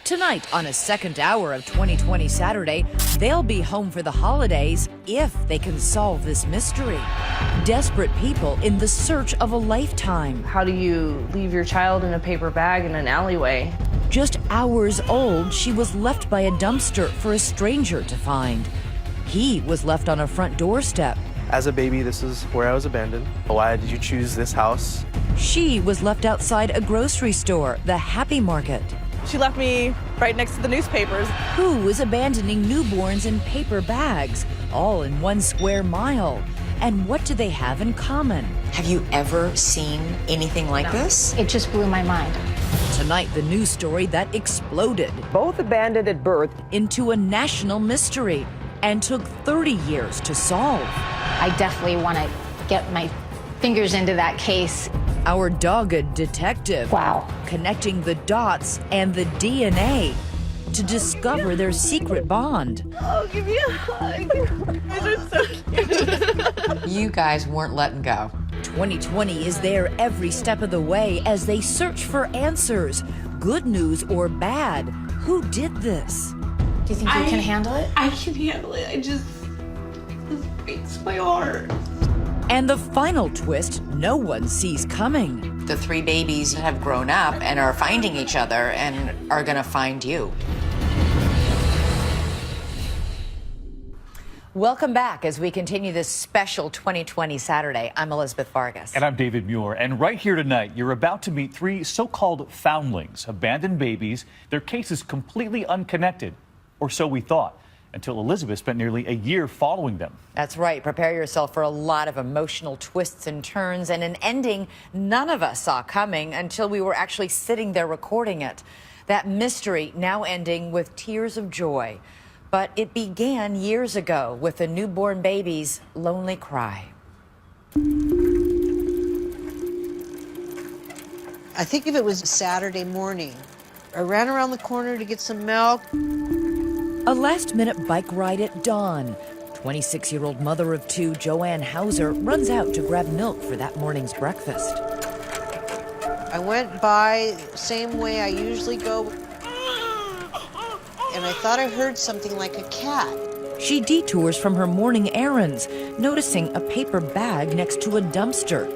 Tonight, on a second hour of 2020 Saturday, they'll be home for the holidays if they can solve this mystery. Desperate people in the search of a lifetime. How do you leave your child in a paper bag in an alleyway? Just hours old, she was left by a dumpster for a stranger to find. He was left on a front doorstep. As a baby, this is where I was abandoned. Why did you choose this house? She was left outside a grocery store, the Happy Market. She left me right next to the newspapers. Who is abandoning newborns in paper bags, all in 1 square mile? And what do they have in common? Have you ever seen anything like this? It just blew my mind. Tonight, the news story that exploded Both abandoned at birth. into a national mystery and took 30 years to solve. I definitely want to get my fingers into that case. Our dogged detective Wow. connecting the dots and the DNA to discover their secret bond. Oh, give me a hug. You guys are so cute. You guys weren't letting go. 2020 is there every step of the way as they search for answers, good news or bad. Who did this? Do you think you can handle it? I can handle it. This breaks my heart. And the final twist no one sees coming. The 3 babies have grown up and are finding each other and are gonna find you. Welcome back as we continue this special 2020 Saturday. I'm Elizabeth Vargas. And I'm David Muir. And right here tonight, you're about to meet 3 so-called foundlings, abandoned babies. Their case is completely unconnected, or so we thought, until Elizabeth spent nearly a year following them. That's right. Prepare yourself for a lot of emotional twists and turns and an ending none of us saw coming until we were actually sitting there recording it. That mystery now ending with tears of joy. But it began years ago with a newborn baby's lonely cry. I think if it was Saturday morning, I ran around the corner to get some milk. A last-minute bike ride at dawn. 26-year-old mother of 2, Joanne Hauser, runs out to grab milk for that morning's breakfast. I went by same way I usually go, and I thought I heard something like a cat. She detours from her morning errands, noticing a paper bag next to a dumpster.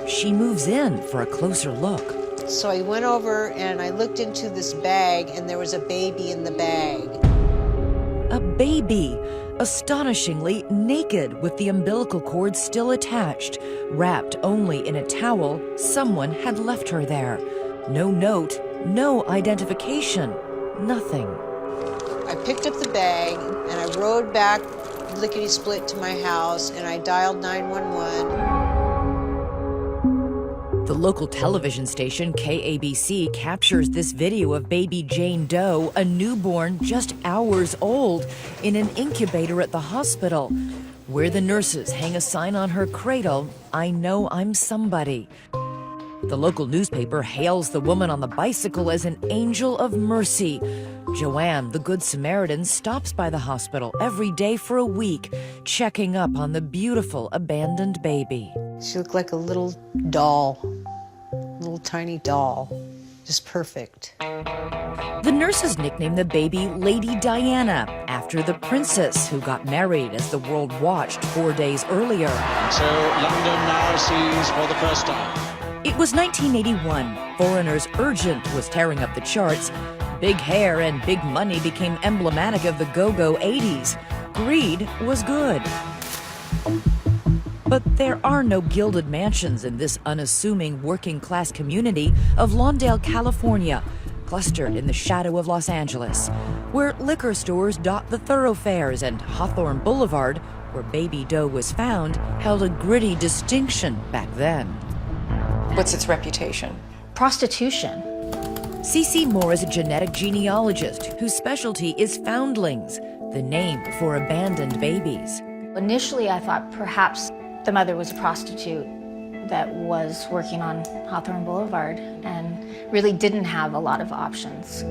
She moves in for a closer look. So I went over and I looked into this bag, and there was a baby in the bag. A baby, astonishingly naked with the umbilical cord still attached, wrapped only in a towel. Someone had left her there. No note, no identification, nothing. I picked up the bag and I rode back lickety-split to my house, and I dialed 911. The local television station, KABC, captures this video of baby Jane Doe, a newborn just hours old, in an incubator at the hospital, where the nurses hang a sign on her cradle, "I know I'm somebody." The local newspaper hails the woman on the bicycle as an angel of mercy. Joanne, the Good Samaritan, stops by the hospital every day for a week, checking up on the beautiful abandoned baby. She looked like a little doll, little tiny doll, just perfect. The nurses nicknamed the baby Lady Diana, after the princess who got married as the world watched 4 days earlier. So London now sees for the first time. It was 1981. Foreigner's Urgent was tearing up the charts. Big hair and big money became emblematic of the go-go 80s. Greed was good. But there are no gilded mansions in this unassuming working-class community of Lawndale, California, clustered in the shadow of Los Angeles, where liquor stores dot the thoroughfares and Hawthorne Boulevard, where Baby Doe was found, held a gritty distinction back then. What's its reputation? Prostitution. C.C. Moore is a genetic genealogist whose specialty is foundlings, the name for abandoned babies. Initially, I thought perhaps the mother was a prostitute that was working on Hawthorne Boulevard and really didn't have a lot of options.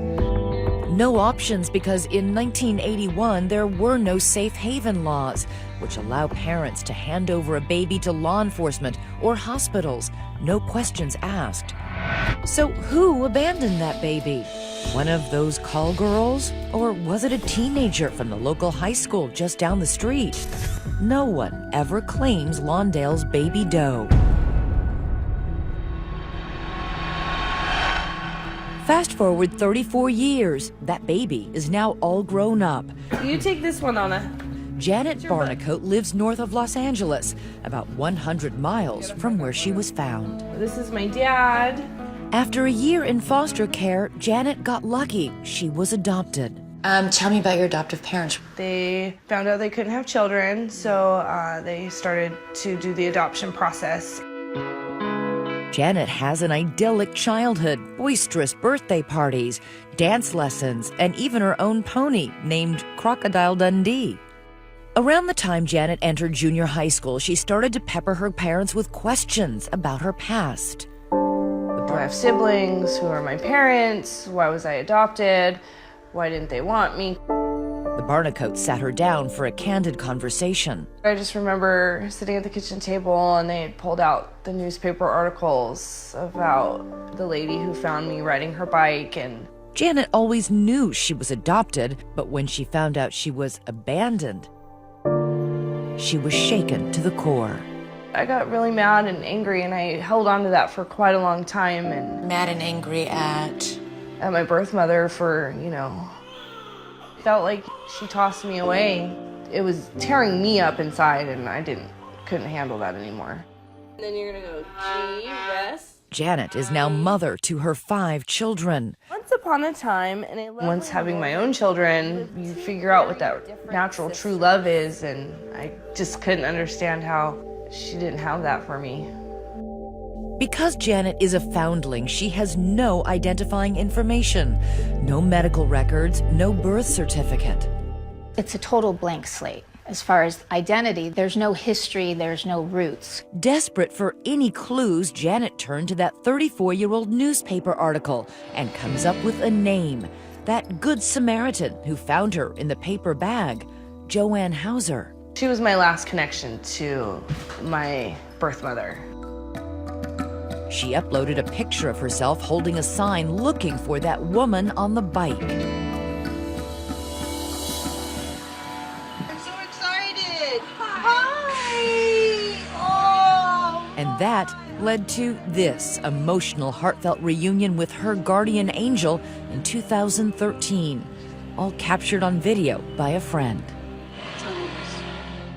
No options because in 1981 there were no safe haven laws, which allow parents to hand over a baby to law enforcement or hospitals, no questions asked. So who abandoned that baby? One of those call girls? Or was it a teenager from the local high school just down the street? No one ever claims Lawndale's baby doe. Fast forward 34 years, that baby is now all grown up. You take this one, Anna. Janet Barnicoat lives north of Los Angeles, about 100 miles from where she was found. This is my dad. After a year in foster care, Janet got lucky. She was adopted. Tell me about your adoptive parents. They found out they couldn't have children, so they started to do the adoption process. Janet has an idyllic childhood, boisterous birthday parties, dance lessons, and even her own pony named Crocodile Dundee. Around the time Janet entered junior high school, she started to pepper her parents with questions about her past. Do I have siblings? Who are my parents? Why was I adopted? Why didn't they want me? The Barnicoats sat her down for a candid conversation. I just remember sitting at the kitchen table and they had pulled out the newspaper articles about the lady who found me riding her bike. And Janet always knew she was adopted, but when she found out she was abandoned, she was shaken to the core. I got really mad and angry, and I held on to that for quite a long time. And Mad and angry at my birth mother for, felt like she tossed me away. It was tearing me up inside, and I couldn't handle that anymore. And then you're gonna go G, rest. Janet is now mother to her 5 children. Once upon a time, and once having my own children, you figure out what that natural true love is, and I just couldn't understand how she didn't have that for me. Because Janet is a foundling, she has no identifying information, no medical records, no birth certificate. It's a total blank slate. As far as identity, there's no history, there's no roots. Desperate for any clues, Janet turned to that 34-year-old newspaper article and comes up with a name. That Good Samaritan who found her in the paper bag, Joanne Hauser. She was my last connection to my birth mother. She uploaded a picture of herself holding a sign looking for that woman on the bike. I'm so excited. Hi. Oh. And that led to this emotional, heartfelt reunion with her guardian angel in 2013, all captured on video by a friend.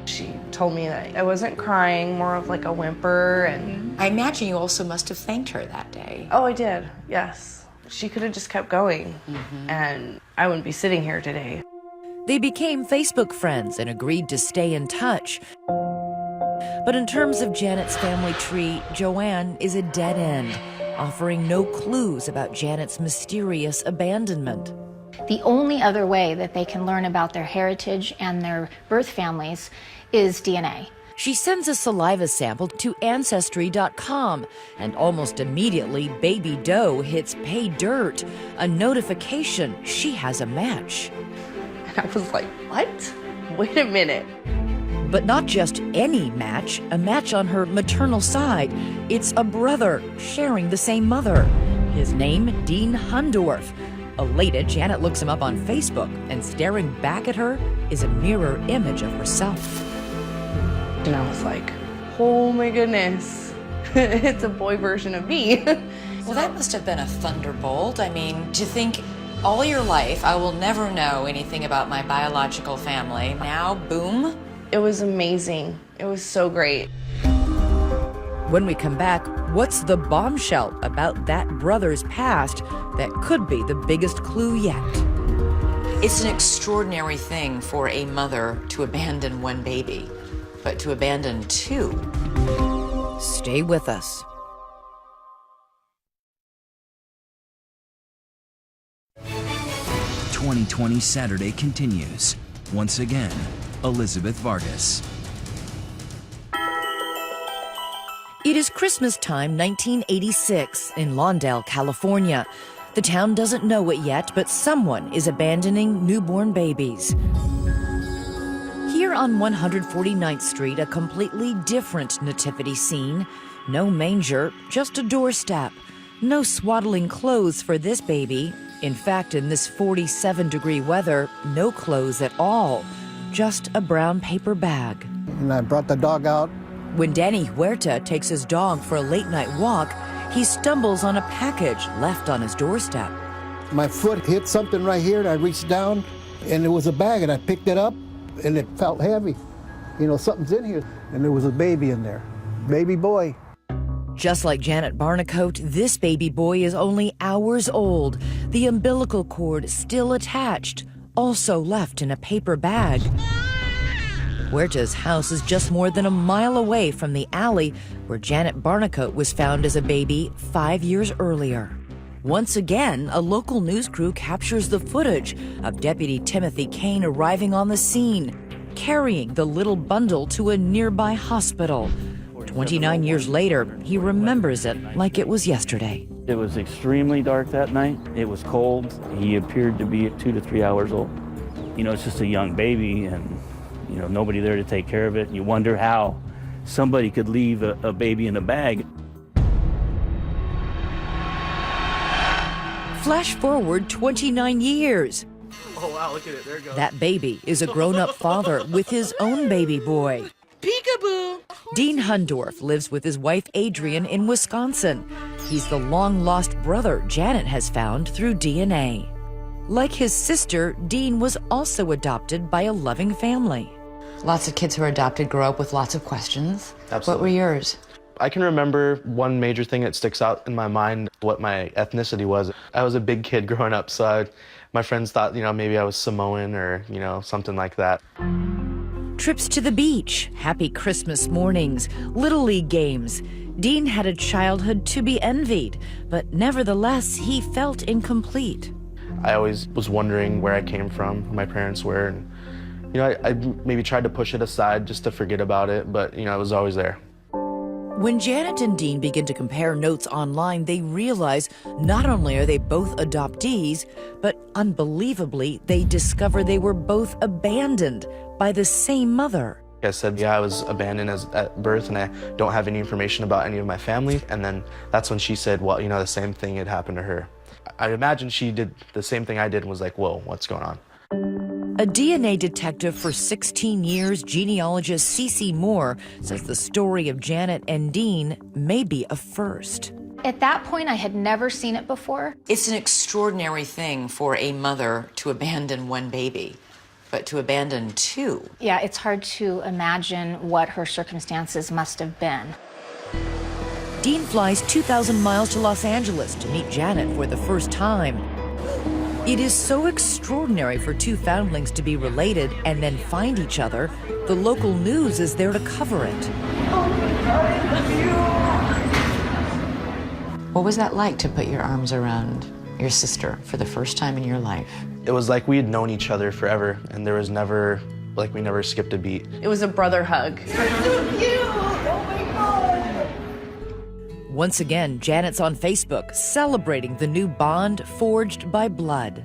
She told me that I wasn't crying, more of like a whimper, and I imagine you also must have thanked her that day. oh, I did, yes. She could have just kept going, and I wouldn't be sitting here today. They became Facebook friends and agreed to stay in touch. But in terms of Janet's family tree, Joanne is a dead end, offering no clues about Janet's mysterious abandonment. The only other way that they can learn about their heritage and their birth families is DNA. She sends a saliva sample to Ancestry.com, and almost immediately, Baby Doe hits pay dirt, a notification she has a match. And I was like, what? Wait a minute. But not just any match, a match on her maternal side. It's a brother sharing the same mother. His name, Dean Hundorf. Elated, Janet looks him up on Facebook, and staring back at her is a mirror image of herself. And I was like, oh my goodness, it's a boy version of me. Well, that must have been a thunderbolt. I mean, to think all your life I will never know anything about my biological family. Now, boom. It was amazing. It was so great. When we come back, what's the bombshell about that brother's past that could be the biggest clue yet? It's an extraordinary thing for a mother to abandon one baby, but to abandon 2. Stay with us. "2020 Saturday" continues. Once again, Elizabeth Vargas. It is Christmas time, 1986, in Lawndale, California. The town doesn't know it yet, but someone is abandoning newborn babies. Here on 149th Street, a completely different nativity scene. No manger, just a doorstep. No swaddling clothes for this baby, In fact, in this 47-degree weather, no clothes at all, just a brown paper bag. And I brought the dog out. When Danny Huerta takes his dog for a late-night walk, he stumbles on a package left on his doorstep. My foot hit something right here, and I reached down, and it was a bag, and I picked it up, and it felt heavy. You know, something's in here, and there was a baby in there, baby boy. Just like Janet Barnicoat, this baby boy is only hours old, the umbilical cord still attached, also left in a paper bag. Huerta's house is just more than a mile away from the alley where Janet Barnicoat was found as a baby 5 years earlier. Once again, a local news crew captures the footage of Deputy Timothy Kane arriving on the scene, carrying the little bundle to a nearby hospital. 29 years later, he remembers it like it was yesterday. It was extremely dark that night. It was cold. He appeared to be 2 to 3 hours old. You know, it's just a young baby, and, you know, nobody there to take care of it. You wonder how somebody could leave a baby in a bag. Flash forward 29 years. Oh, wow, look at it. There it goes. That baby is a grown-up father with his own baby boy. Peekaboo. Dean Hundorf lives with his wife Adrian in Wisconsin. He's the long-lost brother Janet has found through DNA. Like his sister, Dean was also adopted by a loving family. Lots of kids who are adopted grow up with lots of questions. Absolutely. What were yours? I can remember one major thing that sticks out in my mind, what my ethnicity was. I was a big kid growing up, so my friends thought, you know, maybe I was Samoan or, you know, something like that. Trips to the beach, happy Christmas mornings, Little League games. Dean had a childhood to be envied, but nevertheless, he felt incomplete. I always was wondering where I came from, who my parents were. And, you know, I maybe tried to push it aside just to forget about it, but, you know, it was always there. When Janet and Dean begin to compare notes online, they realize not only are they both adoptees, but unbelievably, they discover they were both abandoned by the same mother. I said, yeah, I was abandoned at birth, and I don't have any information about any of my family. And then that's when she said, well, you know, the same thing had happened to her. I imagine she did the same thing I did and was like, whoa, what's going on? A DNA detective for 16 years, genealogist Cece Moore, says the story of Janet and Dean may be a first. At that point, I had never seen it before. It's an extraordinary thing for a mother to abandon one baby, but to abandon two. Yeah, it's hard to imagine what her circumstances must have been. Dean flies 2,000 miles to Los Angeles to meet Janet for the first time. It is so extraordinary for two foundlings to be related and then find each other. The local news is there to cover it. What was that like to put your arms around your sister for the first time in your life? It was like we had known each other forever, and there was never, like, we never skipped a beat. It was a brother hug. Once again, Janet's on Facebook celebrating the new bond forged by blood.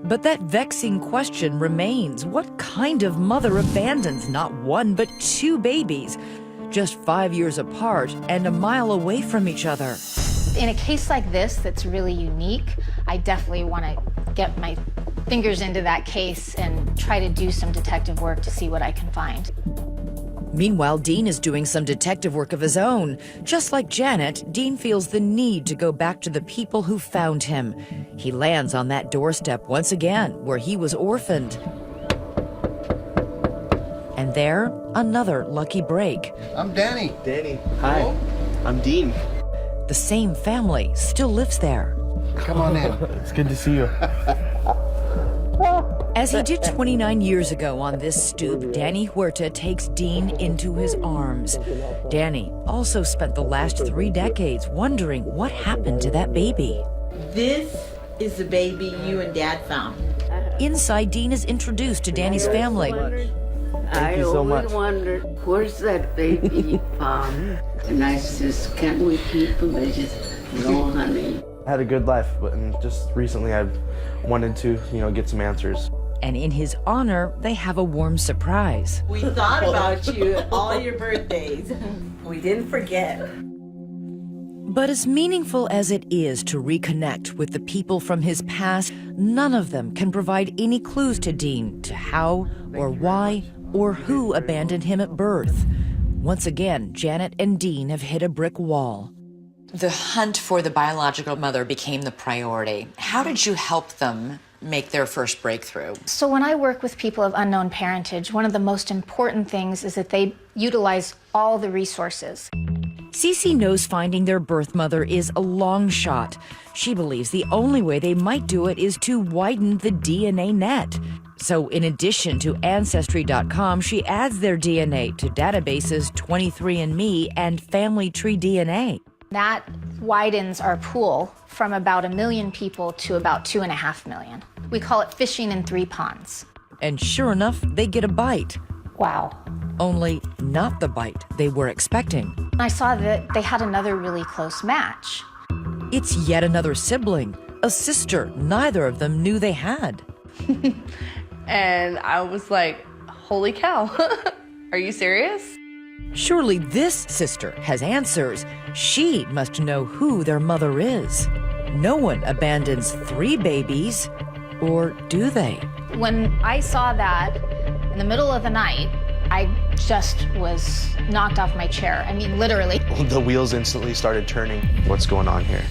But that vexing question remains. What kind of mother abandons not one but two babies, just 5 years apart and a mile away from each other? In a case like this that's really unique, I definitely want to get my fingers into that case and try to do some detective work to see what I can find. Meanwhile, Dean is doing some detective work of his own. Just like Janet, Dean feels the need to go back to the people who found him. He lands on that doorstep once again, where he was orphaned. And there, another lucky break. I'm Danny. Danny. Hi. I'm Dean. The same family still lives there. Come on in. It's good to see you. As he did 29 years ago on this stoop, Danny Huerta takes Dean into his arms. Danny also spent the last 3 decades wondering what happened to that baby. This is the baby you and Dad found. Inside, Dean is introduced to Danny's family. Thank you so much. I always wondered, where's that baby you found? And I says, can we keep him? They just, no, honey. I had a good life, but just recently I've wanted to, you know, get some answers. And in his honor, they have a warm surprise. We thought about you all your birthdays. We didn't forget. But as meaningful as it is to reconnect with the people from his past, none of them can provide any clues to Dean to how or why or who abandoned him at birth. Once again, Janet and Dean have hit a brick wall. The hunt for the biological mother became the priority. How did you help them make their first breakthrough? So when I work with people of unknown parentage, one of the most important things is that they utilize all the resources. Cece knows finding their birth mother is a long shot. She believes the only way they might do it is to widen the DNA net. So in addition to Ancestry.com, she adds their DNA to databases 23andMe and Family Tree DNA. That widens our pool from about 1 million people to about 2.5 million. We call it fishing in 3 ponds. And sure enough, they get a bite. Wow. Only not the bite they were expecting. I saw that they had another really close match. It's yet another sibling, a sister neither of them knew they had. And I was like, holy cow, are you serious? Surely this sister has answers. She must know who their mother is. No one abandons 3 babies, or do they? When I saw that in the middle of the night, I just was knocked off my chair. I mean, literally. The wheels instantly started turning. What's going on here?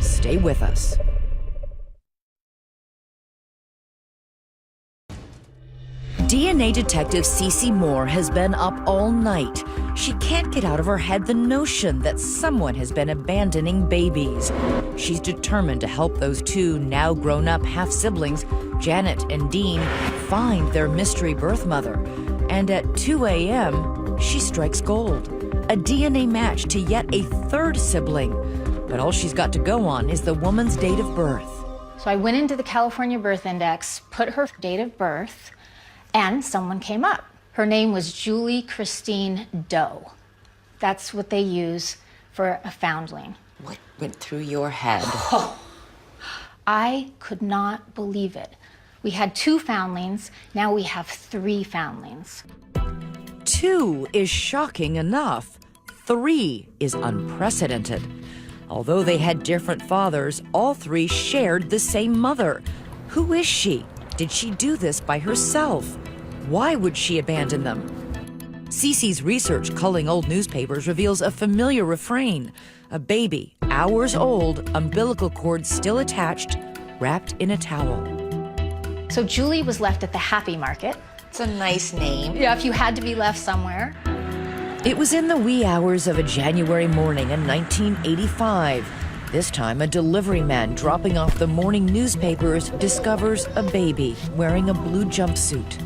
Stay with us. DNA detective Cece Moore has been up all night. She can't get out of her head the notion that someone has been abandoning babies. She's determined to help those 2 now grown-up half-siblings, Janet and Dean, find their mystery birth mother. And at 2 a.m., she strikes gold. A DNA match to yet a 3rd sibling. But all she's got to go on is the woman's date of birth. So I went into the California Birth Index, put her date of birth, and someone came up. Her name was Julie Christine Doe. That's what they use for a foundling. What went through your head? I could not believe it. We had 2 foundlings, now we have 3 foundlings. 2 is shocking enough. 3 is unprecedented. Although they had different fathers, all 3 shared the same mother. Who is she? Did she do this by herself? Why would she abandon them? Cece's research culling old newspapers reveals a familiar refrain. A baby, hours old, umbilical cord still attached, wrapped in a towel. So Julie was left at the Happy Market. It's a nice name. Yeah, if you had to be left somewhere. It was in the wee hours of a January morning in 1985. This time, a delivery man dropping off the morning newspapers discovers a baby wearing a blue jumpsuit.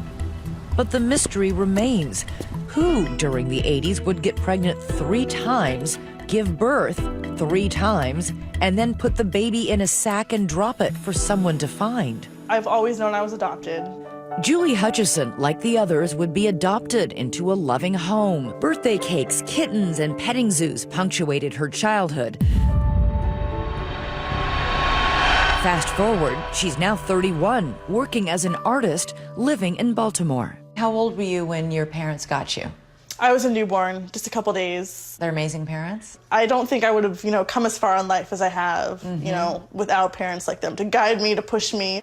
But the mystery remains. Who, during the 80s, would get pregnant 3 times, give birth 3 times, and then put the baby in a sack and drop it for someone to find? I've always known I was adopted. Julie Hutchison, like the others, would be adopted into a loving home. Birthday cakes, kittens, and petting zoos punctuated her childhood. Fast forward, she's now 31, working as an artist, living in Baltimore. How old were you when your parents got you? I was a newborn, just a couple days. They're amazing parents? I don't think I would have, come as far in life as I have, without parents like them to guide me, to push me.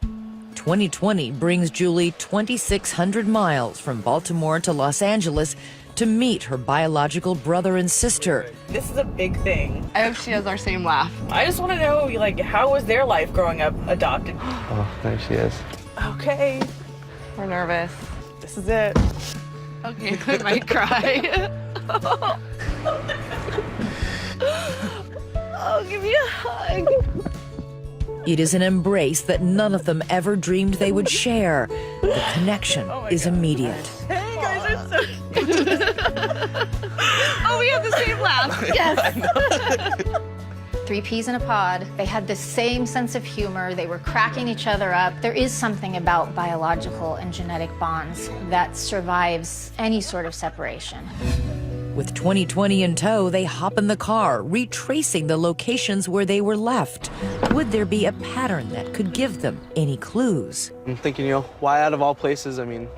2020 brings Julie 2,600 miles from Baltimore to Los Angeles to meet her biological brother and sister. This is a big thing. I hope she has our same laugh. I just want to know, how was their life growing up adopted? Oh, there she is. Okay, We're nervous. this is it. Okay, I might cry. Oh, give me a hug. It is an embrace that none of them ever dreamed they would share. The connection is immediate. Hey, you guys are so Oh, we have the same laugh. Yes. 3 peas in a pod. They had the same sense of humor. They were cracking each other up. There is something about biological and genetic bonds that survives any sort of separation. With 2020 in tow, they hop in the car, retracing the locations where they were left. Would there be a pattern that could give them any clues? I'm thinking, why out of all places? I mean,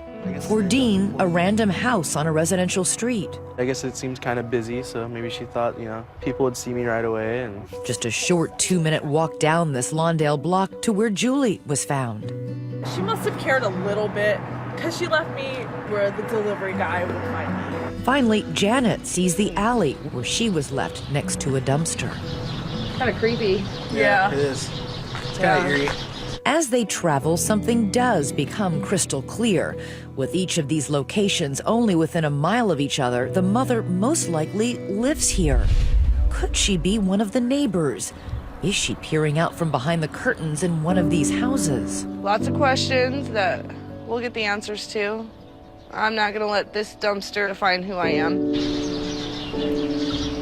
For Dean, a random house on a residential street. I guess it seemed kind of busy, so maybe she thought, people would see me right away. And Just a short 2-minute walk down this Lawndale block to where Julie was found. She must have cared a little bit because she left me where the delivery guy would find me. Finally, Janet sees the alley where she was left next to a dumpster. Kind of creepy. Yeah. it is. It's kind of eerie. As they travel, something does become crystal clear. With each of these locations only within a mile of each other, the mother most likely lives here. Could she be one of the neighbors? Is she peering out from behind the curtains in one of these houses? Lots of questions that we'll get the answers to. I'm not going to let this dumpster define who I am.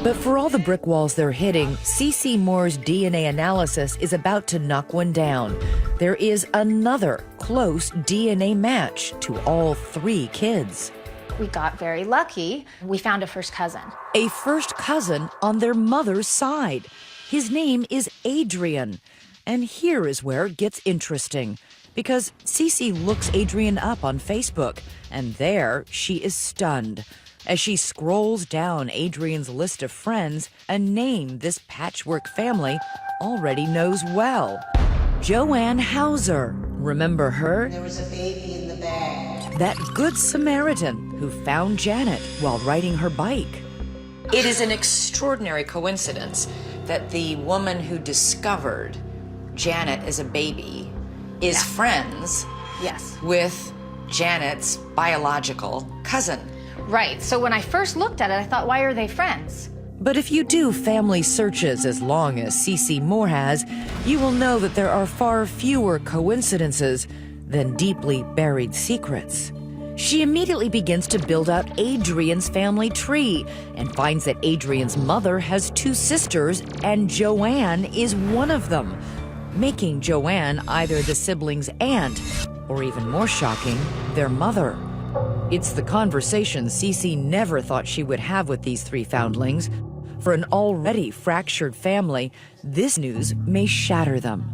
But for all the brick walls they're hitting, CeCe Moore's DNA analysis is about to knock one down. There is another close DNA match to all 3 kids. We got very lucky. We found a first cousin. A first cousin on their mother's side. His name is Adrian. And here is where it gets interesting. Because CeCe looks Adrian up on Facebook, and there she is stunned. As she scrolls down Adrian's list of friends, a name this patchwork family already knows well. Joanne Hauser. Remember her? There was a baby in the bag. That good Samaritan who found Janet while riding her bike. It is an extraordinary coincidence that the woman who discovered Janet as a baby is friends with Janet's biological cousin. Right. So when I first looked at it, I thought, why are they friends? But if you do family searches as long as CeCe Moore has, you will know that there are far fewer coincidences than deeply buried secrets. She immediately begins to build out Adrian's family tree and finds that Adrian's mother has 2 sisters and Joanne is one of them, making Joanne either the siblings' aunt or, even more shocking, their mother. It's the conversation CeCe never thought she would have with these 3 foundlings. For an already fractured family, this news may shatter them.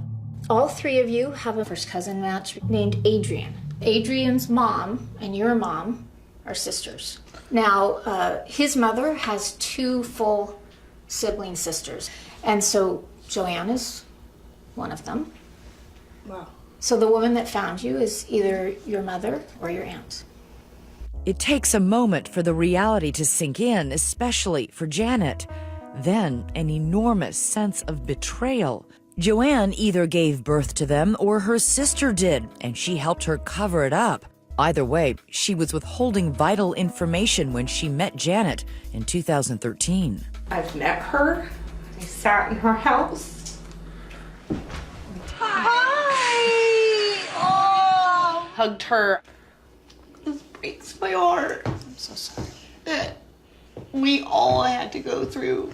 All 3 of you have a first cousin match named Adrian. Adrian's mom and your mom are sisters. Now, his mother has 2 full sibling sisters. And so Joanne is one of them. Wow. So the woman that found you is either your mother or your aunt. It takes a moment for the reality to sink in, especially for Janet. Then an enormous sense of betrayal. Joanne either gave birth to them or her sister did, and she helped her cover it up. Either way, she was withholding vital information when she met Janet in 2013. I've met her. I sat in her house. Hi! Oh! Hugged her. This breaks my heart. I'm so sorry that we all had to go through,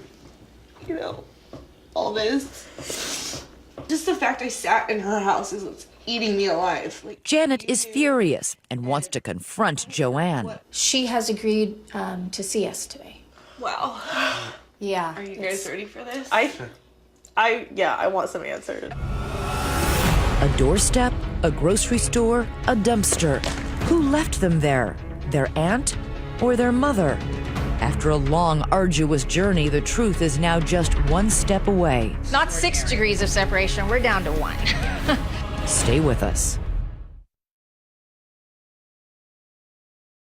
all this. Just the fact I sat in her house is what's eating me alive. Janet is furious and wants to confront Joanne. She has agreed to see us today. Wow. Yeah. Are you guys ready for this? I want some answers. A doorstep, a grocery store, a dumpster. Who left them there? Their aunt or their mother? After a long, arduous journey, the truth is now just one step away. Not 6 degrees of separation, we're down to 1. Stay with us.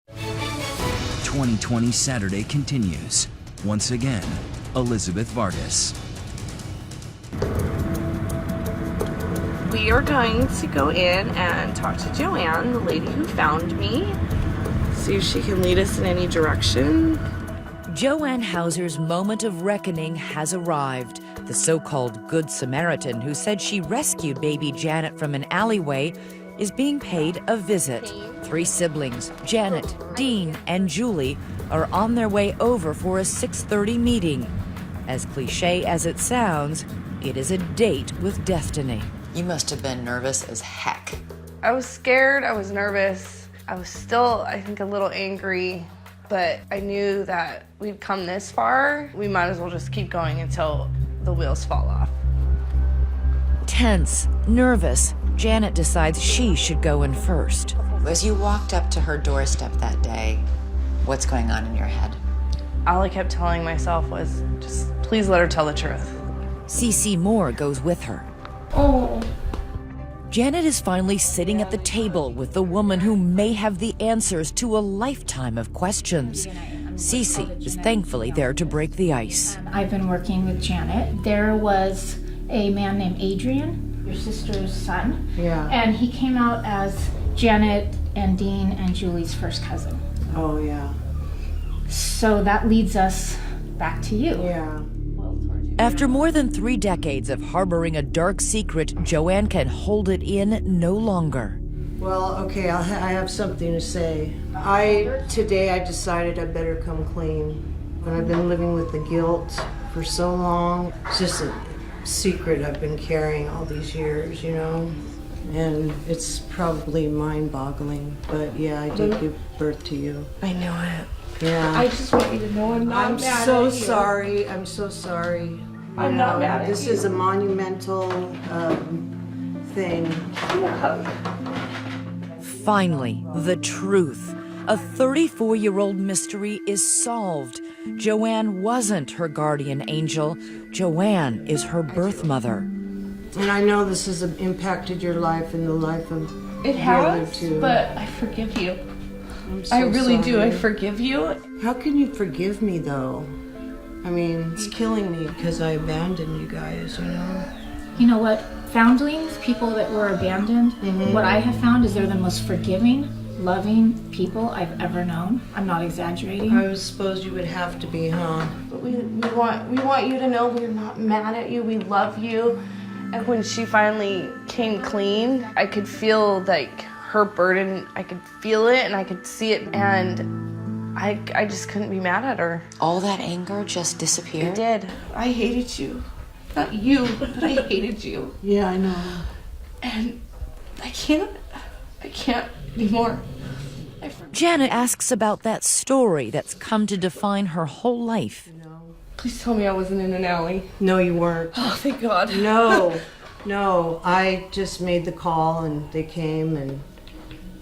2020 Saturday continues. Once again, Elizabeth Vargas. We are going to go in and talk to Joanne, the lady who found me. See if she can lead us in any direction. Joanne Hauser's moment of reckoning has arrived. The so-called Good Samaritan who said she rescued baby Janet from an alleyway is being paid a visit. 3 siblings, Janet, Dean, and Julie, are on their way over for a 6:30 meeting. As cliche as it sounds, it is a date with destiny. You must have been nervous as heck. I was scared, I was nervous. I was still, I think, a little angry, but I knew that we'd come this far. We might as well just keep going until the wheels fall off. Tense, nervous, Janet decides she should go in first. As you walked up to her doorstep that day, what's going on in your head? All I kept telling myself was, just please let her tell the truth. Cece Moore goes with her. Oh. Janet is finally sitting at the table with the woman who may have the answers to a lifetime of questions. Cece is thankfully there to break the ice. I've been working with Janet. There was a man named Adrian, your sister's son. Yeah. And he came out as Janet and Dean and Julie's first cousin. Oh, yeah. So that leads us back to you. Yeah. After more than 3 decades of harboring a dark secret, Joanne can hold it in no longer. Well, okay, I have something to say. Today I decided I better come clean. But I've been living with the guilt for so long. It's just a secret I've been carrying all these years, you know? And it's probably mind-boggling, but yeah, I did give birth to you. I knew it. Yeah. I just want you to know I'm not mad at you. I'm so sorry. I'm so sorry. I'm not mad at This you. is a monumental thing. Finally, the truth. A 34-year-old mystery is solved. Joanne wasn't her guardian angel. Joanne is her birth mother. And I know this has impacted your life and the life of It the other has, two. but I forgive you. I'm so I really do. I sorry. forgive you. How can you forgive me, though? I mean, it's killing me because I abandoned you guys, you know? You know what? Foundlings, people that were abandoned, what I have found is they're the most forgiving, loving people I've ever known. I'm not exaggerating. I suppose you would have to be, huh? But we want you to know we're not mad at you. We love you. And when she finally came clean, I could feel like her burden. I could feel it and I could see it, and I just couldn't be mad at her. All that anger just It disappeared? did. I hated you. Not you, but I hated you. Yeah, I know. And I can't anymore. Janet asks about that story that's come to define her whole life. Please tell me I wasn't in an alley. No, you weren't. Oh, thank God. No. I just made the call and they came and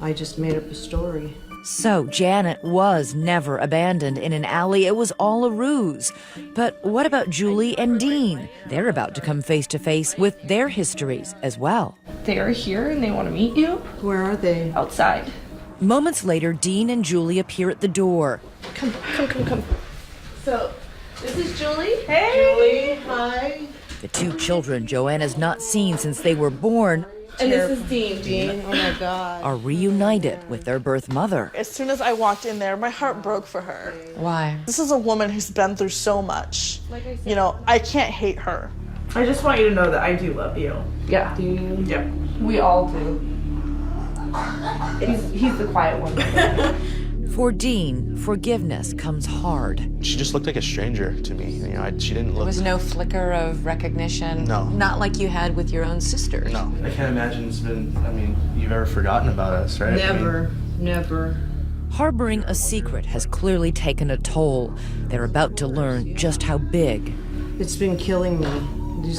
I just made up a story. So Janet was never abandoned in an alley. It was all a ruse. But what about Julie and Dean? They're about to come face to face with their histories as well. They are here and they want to meet you. Where are they? Outside. Moments later, Dean and Julie appear at the door. Come. So, this is Julie. Hey! Julie, hi. The 2 children Joanne has not seen since they were born And this is Dean. Dean, oh my God. are reunited with their birth mother. As soon as I walked in there, my heart broke for her. Why? This is a woman who's been through so much. You know, I can't hate her. I just want you to know that I do love you. Yeah. Do you? Yeah. We all do. He's the quiet one. For Dean, forgiveness comes hard. She just looked like a stranger to me. You know, she didn't There look. was no flicker of recognition? No. Not like you had with your own sisters? No. I can't imagine you've ever forgotten about us, right? Never. Harboring a secret has clearly taken a toll. They're about to learn just how big. It's been killing me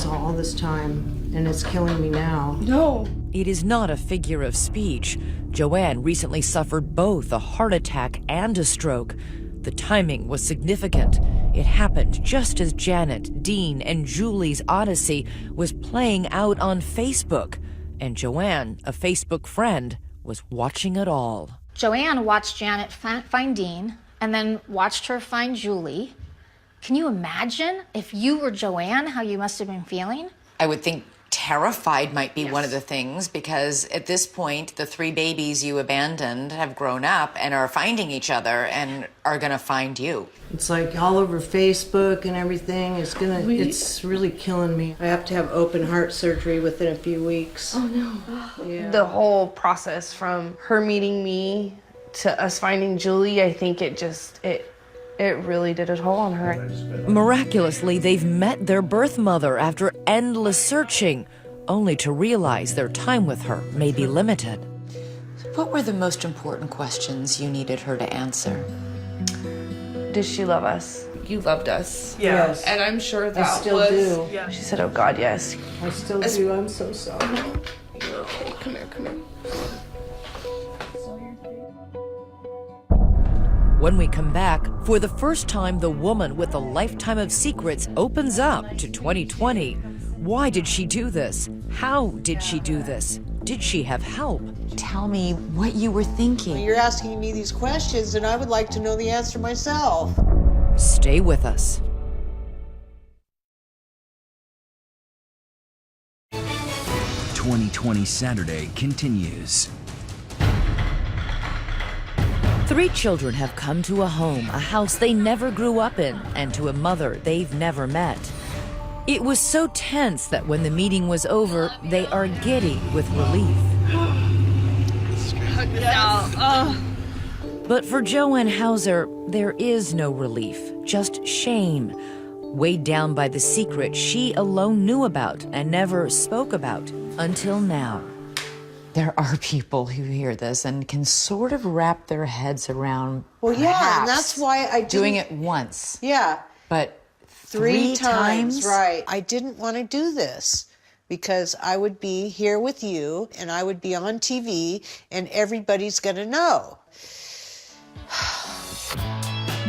all this time, and it's killing me now. No. It is not a figure of speech. Joanne recently suffered both a heart attack and a stroke. The timing was significant. It happened just as Janet, Dean, and Julie's odyssey was playing out on Facebook. And Joanne, a Facebook friend, was watching it all. Joanne watched Janet find Dean and then watched her find Julie. Can you imagine if you were Joanne, how you must have been feeling? I would think terrified might be one of the things, because at this point, the 3 babies you abandoned have grown up and are finding each other and are going to find you. It's like all over Facebook and everything. It's really killing me. I have to have open heart surgery within a few weeks. Oh, no. Yeah. The whole process from her meeting me to us finding Julie, I think it really did a toll on her. Miraculously, they've met their birth mother after endless searching, only to realize their time with her may be limited. What were the most important questions you needed her to answer? Did she love us? You loved us. Yeah. Yes. And I'm sure that I still was... do. Yeah. She said, oh God, yes. I still do. I'm so sorry. You're okay. Come here. When we come back, for the first time, the woman with a lifetime of secrets opens up to 2020. Why did she do this? How did she do this? Did she have help? Tell me what you were thinking. You're asking me these questions, and I would like to know the answer myself. Stay with us. 2020 Saturday continues. 3 children have come to a home, a house they never grew up in, and to a mother they've never met. It was so tense that when the meeting was over, they are giddy with relief. But for Joanne Hauser, there is no relief, just shame. Weighed down by the secret she alone knew about and never spoke about until now. There are people who hear this and can sort of wrap their heads around. Well, yeah, and that's why I doing it once. Yeah. But 3 times, right. I didn't want to do this because I would be here with you and I would be on TV and everybody's going to know.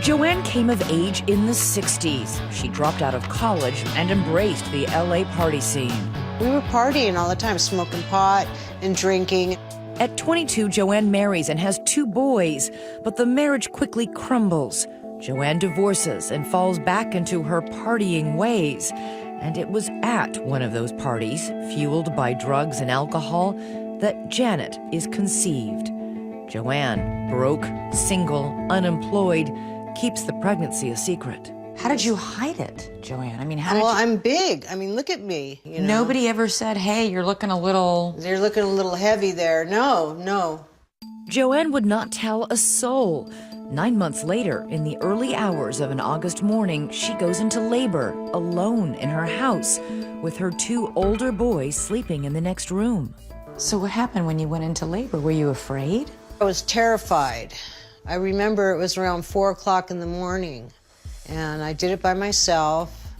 Joanne came of age in the 60s. She dropped out of college and embraced the LA party scene. We were partying all the time, smoking pot and drinking. At 22, Joanne marries and has 2 boys, but the marriage quickly crumbles. Joanne divorces and falls back into her partying ways. And it was at one of those parties, fueled by drugs and alcohol, that Janet is conceived. Joanne, broke, single, unemployed, keeps the pregnancy a secret. How did you hide it, Joanne? I mean, how did Well, you... I'm big. I mean, look at me. You know? Nobody ever said, hey, you're looking a little... You're looking a little heavy there. No, no. Joanne would not tell a soul. 9 months later, in the early hours of an August morning, she goes into labor, alone in her house, with her 2 older boys sleeping in the next room. So what happened when you went into labor? Were you afraid? I was terrified. I remember it was around 4 o'clock in the morning, and I did it by myself.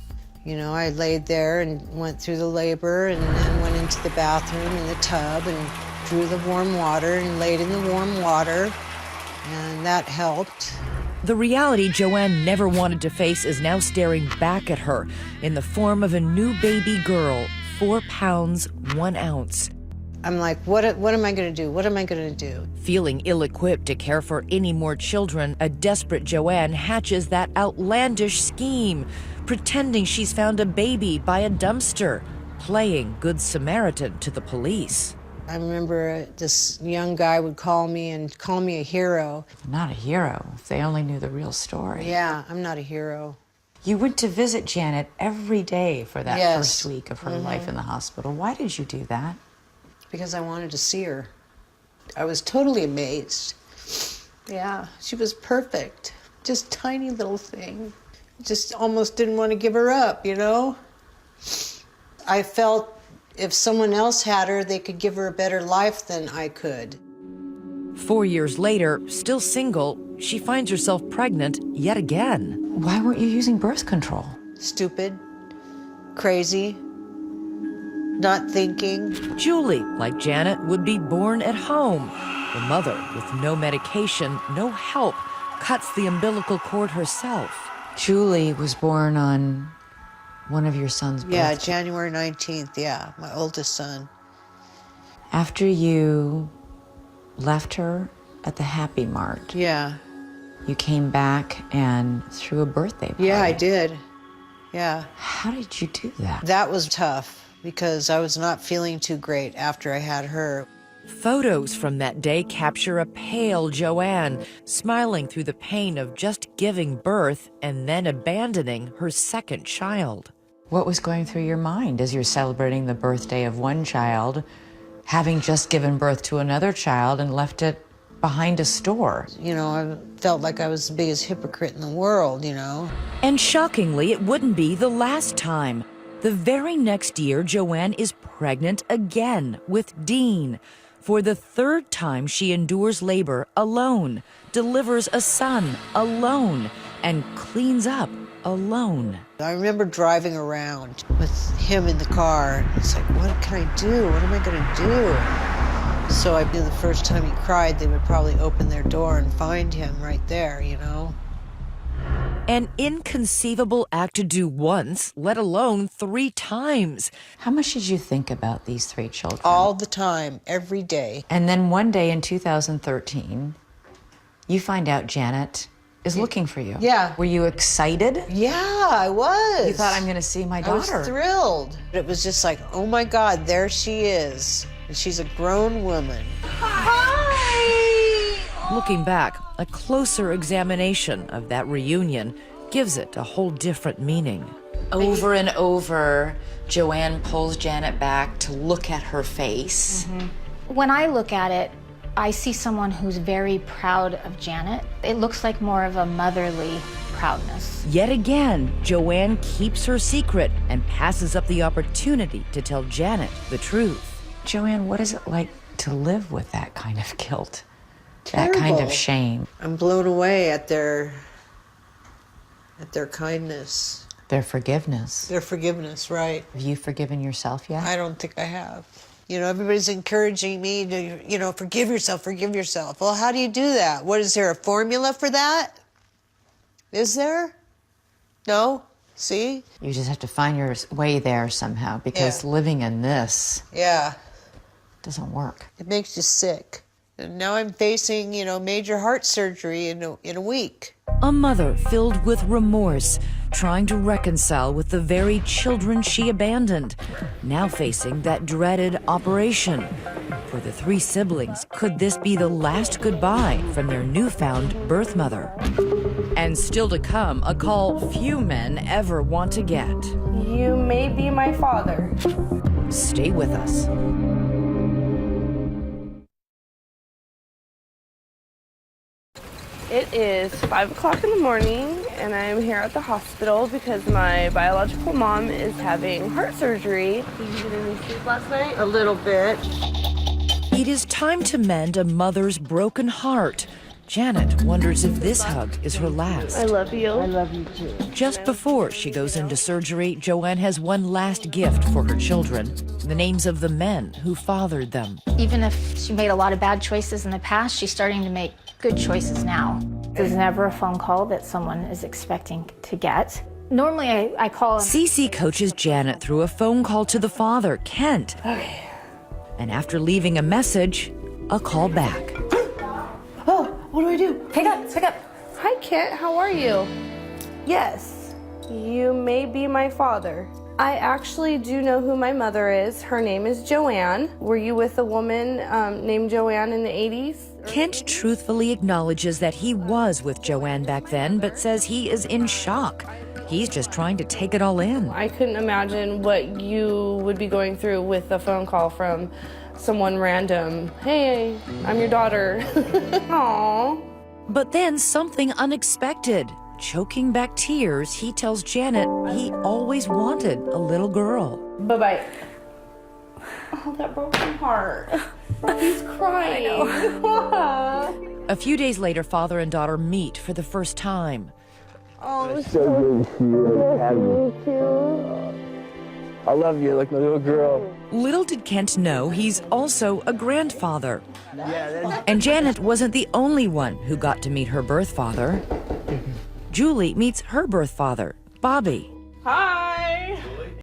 You know, I laid there and went through the labor and then went into the bathroom in the tub and drew the warm water and laid in the warm water, and that helped. The reality Joanne never wanted to face is now staring back at her in the form of a new baby girl, 4 pounds, 1 ounce. I'm like, what am I going to do? What am I going to do? Feeling ill-equipped to care for any more children, a desperate Joanne hatches that outlandish scheme, pretending she's found a baby by a dumpster, playing Good Samaritan to the police. I remember this young guy would call me and call me a hero. Not a hero, if they only knew the real story. Yeah, I'm not a hero. You went to visit Janet every day for that Yes. first week of her life in the hospital. Why did you do that? Because I wanted to see her. I was totally amazed. Yeah, she was perfect. Just tiny little thing. Just almost didn't want to give her up, you know? I felt if someone else had her, they could give her a better life than I could. 4 years later, still single, she finds herself pregnant yet again. Why weren't you using birth control? Stupid, crazy, not thinking. Julie, like Janet, would be born at home. The mother, with no medication, no help, cuts the umbilical cord herself. Julie was born on one of your son's birthdays. Yeah, January 19th, yeah, my oldest son. After you left her at the Happy Mart, Yeah. you came back and threw a birthday party. Yeah, I did. Yeah. How did you do that? That was tough because I was not feeling too great after I had her. Photos from that day capture a pale Joanne, smiling through the pain of just giving birth and then abandoning her second child. What was going through your mind as you're celebrating the birthday of one child, having just given birth to another child and left it behind a store? You know, I felt like I was the biggest hypocrite in the world, you know. And shockingly, it wouldn't be the last time. The very next year, Joanne is pregnant again with Dean. For the 3rd time, she endures labor alone, delivers a son alone, and cleans up alone. I remember driving around with him in the car. It's like, what can I do? What am I going to do? So I knew the first time he cried, they would probably open their door and find him right there, you know? An inconceivable act to do once, let alone 3 times. How much did you think about these 3 children? All the time, every day. And then one day in 2013, you find out Janet is looking for you. Yeah. Were you excited? Yeah, I was. You thought, I'm going to see my daughter. I was thrilled. It was just like, oh my God, there she is. And she's a grown woman. Looking back, a closer examination of that reunion gives it a whole different meaning. Over and over, Joanne pulls Janet back to look at her face. When I look at it, I see someone who's very proud of Janet. It looks like more of a motherly proudness. Yet again, Joanne keeps her secret and passes up the opportunity to tell Janet the truth. Joanne, what is it like to live with that kind of guilt? Terrible. That kind of shame? I'm blown away at their kindness. Their forgiveness. Their forgiveness, right. Have you forgiven yourself yet? I don't think I have. You know, everybody's encouraging me to, you know, forgive yourself, forgive yourself. Well, how do you do that? What, is there a formula for that? Is there? No? See? You just have to find your way there somehow, because living in this doesn't work. It makes you sick. And now I'm facing, you know, major heart surgery in a week. A mother filled with remorse, trying to reconcile with the very children she abandoned, now facing that dreaded operation. For the 3 siblings, could this be the last goodbye from their newfound birth mother? And still to come, a call few men ever want to get. You may be my father. Stay with us. It is 5 o'clock in the morning, and I'm here at the hospital because my biological mom is having heart surgery. Did you get any sleep last night? A little bit. It is time to mend a mother's broken heart. Janet wonders if this hug is her last. I love you. I love you too. Just before she goes into surgery, Joanne has one last gift for her children, the names of the men who fathered them. Even if she made a lot of bad choices in the past, she's starting to make good choices now. There's never a phone call that someone is expecting to get. Normally I call him. Cece coaches Janet through a phone call to the father, Kent. Okay. And after leaving a message, a call back. Oh, what do I do? Pick up, pick up. Hi, Kent, how are you? Yes, you may be my father. I actually do know who my mother is. Her name is Joanne. Were you with a woman named Joanne in the 80s? Kent truthfully acknowledges that he was with Joanne back then, but says he is in shock. He's just trying to take it all in. I couldn't imagine what you would be going through with a phone call from someone random. Hey, I'm your daughter. Aww. But then something unexpected. Choking back tears, he tells Janet he always wanted a little girl. Bye-bye. Oh, that broke my heart. He's crying. A few days later, father and daughter meet for the first time. Oh, So good to see you. me too. I love you like my little girl. Little did Kent know he's also a grandfather. And Janet wasn't the only one who got to meet her birth father. Julie meets her birth father, Bobby.